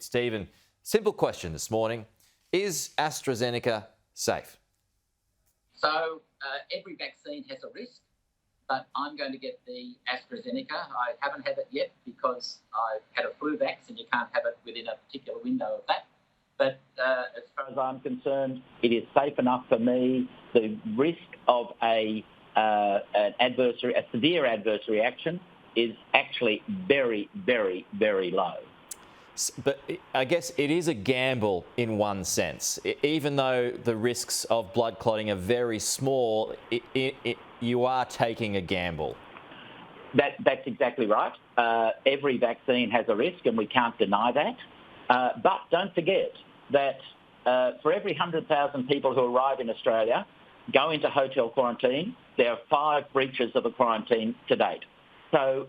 Stephen, simple question this morning. Is AstraZeneca safe? So every vaccine has a risk, but I'm going to get the AstraZeneca. I haven't had it yet because I've had a flu vax and you can't have it within a particular window of that. But as far as I'm concerned, it is safe enough for me. The risk of a severe adverse reaction is actually very, very, very low. But I guess it is a gamble in one sense. Even though the risks of blood clotting are very small, you are taking a gamble. That's exactly right. Every vaccine has a risk and we can't deny that. But don't forget that for every 100,000 people who arrive in Australia, go into hotel quarantine, there are 5 breaches of the quarantine to date. So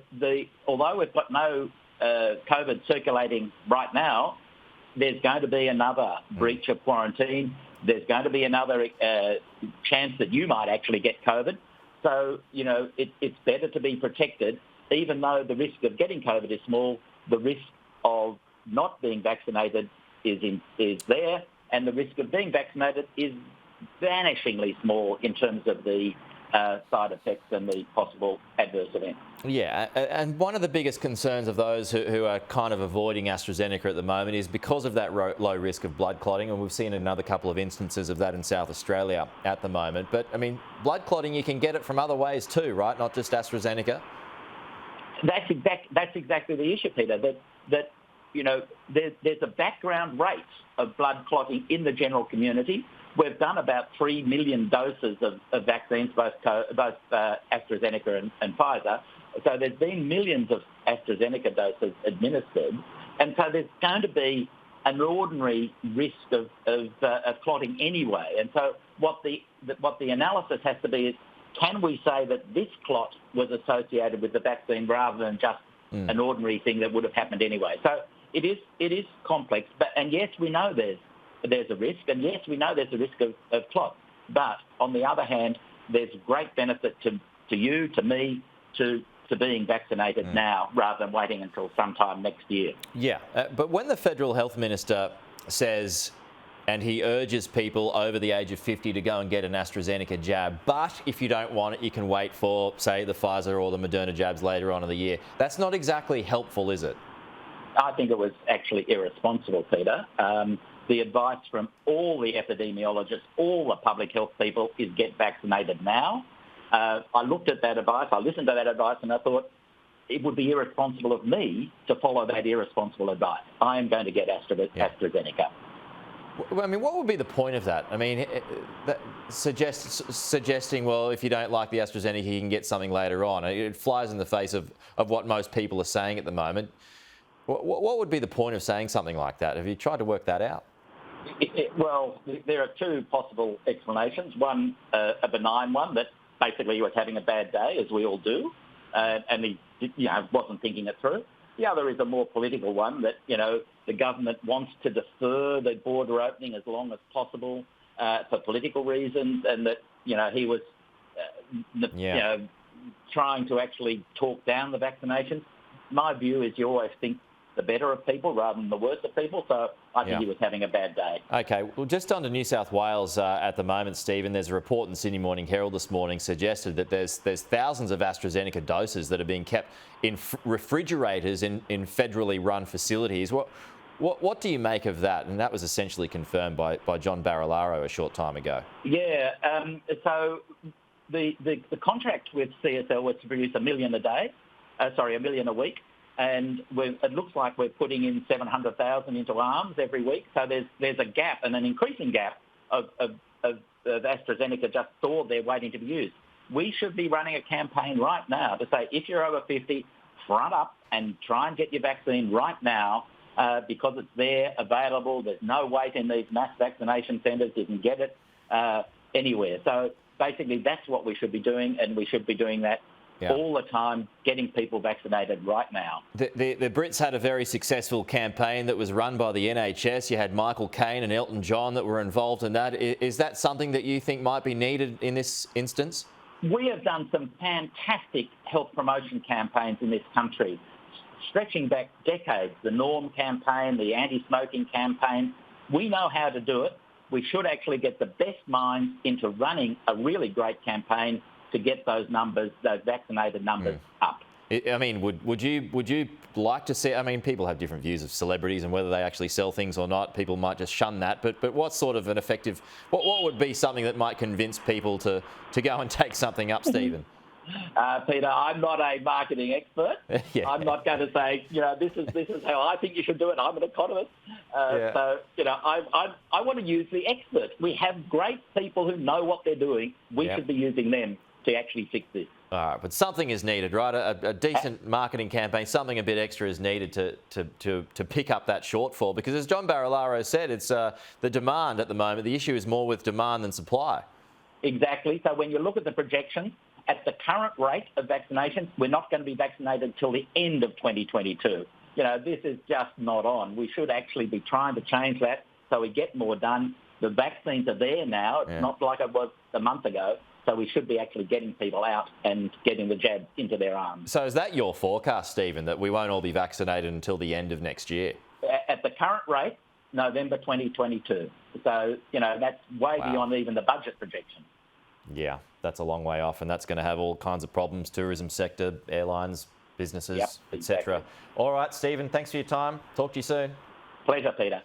although we've got no COVID circulating right now, there's going to be another breach of quarantine. There's going to be another chance that you might actually get COVID. So, it's better to be protected, even though the risk of getting COVID is small. The risk of not being vaccinated is there, and the risk of being vaccinated is vanishingly small in terms of the side effects and the possible adverse events. Yeah, and one of the biggest concerns of those who are kind of avoiding AstraZeneca at the moment is because of that low risk of blood clotting, and we've seen another couple of instances of that in South Australia at the moment. But, I mean, blood clotting, you can get it from other ways too, right? Not just AstraZeneca? That's exactly the issue, Peter, that there's a background rate of blood clotting in the general community. We've done about 3 million doses of vaccines, both AstraZeneca and Pfizer. So there's been millions of AstraZeneca doses administered. And so there's going to be an ordinary risk of clotting anyway. And so what the analysis has to be is, can we say that this clot was associated with the vaccine rather than just an ordinary thing that would have happened anyway? So it is complex. And yes, we know there's a risk, and yes, we know there's a risk of clot. But on the other hand, there's great benefit to you, to me, to being vaccinated now rather than waiting until sometime next year. Yeah, but when the Federal Health Minister says, and he urges people over the age of 50 to go and get an AstraZeneca jab, but if you don't want it, you can wait for, say, the Pfizer or the Moderna jabs later on in the year. That's not exactly helpful, is it? I think it was actually irresponsible, Peter. The advice from all the epidemiologists, all the public health people, is get vaccinated now. I looked at that advice, I listened to that advice, and I thought it would be irresponsible of me to follow that irresponsible advice. I am going to get AstraZeneca. I mean, what would be the point of that? I mean, suggesting, well, if you don't like the AstraZeneca, you can get something later on. It flies in the face of what most people are saying at the moment. What would be the point of saying something like that? Have you tried to work that out? Well, there are 2 possible explanations. One, a benign one, that basically he was having a bad day, as we all do, and he wasn't thinking it through. The other is a more political one, that the government wants to defer the border opening as long as possible for political reasons, and that he was trying to actually talk down the vaccinations. My view is you always think the better of people rather than the worse of people. So I think he was having a bad day. OK, well, just on to New South Wales at the moment, Stephen, there's a report in Sydney Morning Herald this morning suggested that there's thousands of AstraZeneca doses that are being kept in refrigerators in federally run facilities. What do you make of that? And that was essentially confirmed by John Barilaro a short time ago. Yeah, so the contract with CSL was to produce 1 million a million a week. And it looks like we're putting in 700,000 into arms every week. So there's a gap, and an increasing gap of AstraZeneca just stored there waiting to be used. We should be running a campaign right now to say, if you're over 50, front up and try and get your vaccine right now because it's there, available. There's no wait in these mass vaccination centres. You can get it anywhere. So basically that's what we should be doing, and we should be doing that all the time, getting people vaccinated right now. The Brits had a very successful campaign that was run by the NHS. You had Michael Caine and Elton John that were involved in that. Is that something that you think might be needed in this instance? We have done some fantastic health promotion campaigns in this country. stretching back decades, the Norm campaign, the anti-smoking campaign. We know how to do it. We should actually get the best minds into running a really great campaign to get those numbers, those vaccinated numbers up. I mean, would you like to see? I mean, people have different views of celebrities and whether they actually sell things or not. People might just shun that. But what sort of an effective? What would be something that might convince people to go and take something up, Stephen? Peter, I'm not a marketing expert. Yeah. I'm not going to say, this is how I think you should do it. I'm an economist. So, I want to use the experts. We have great people who know what they're doing. We should be using them to actually fix this. All right, but something is needed, right? A decent marketing campaign, something a bit extra is needed to pick up that shortfall. Because as John Barilaro said, it's the demand at the moment. The issue is more with demand than supply. Exactly. So when you look at the projections, at the current rate of vaccination, we're not going to be vaccinated till the end of 2022. This is just not on. We should actually be trying to change that so we get more done. The vaccines are there now. It's not like it was a month ago. So we should be actually getting people out and getting the jab into their arms. So is that your forecast, Stephen, that we won't all be vaccinated until the end of next year? At the current rate, November 2022. So, that's way beyond even the budget projection. Yeah, that's a long way off, and that's going to have all kinds of problems, tourism sector, airlines, businesses, etc. All right, Stephen, thanks for your time. Talk to you soon. Pleasure, Peter.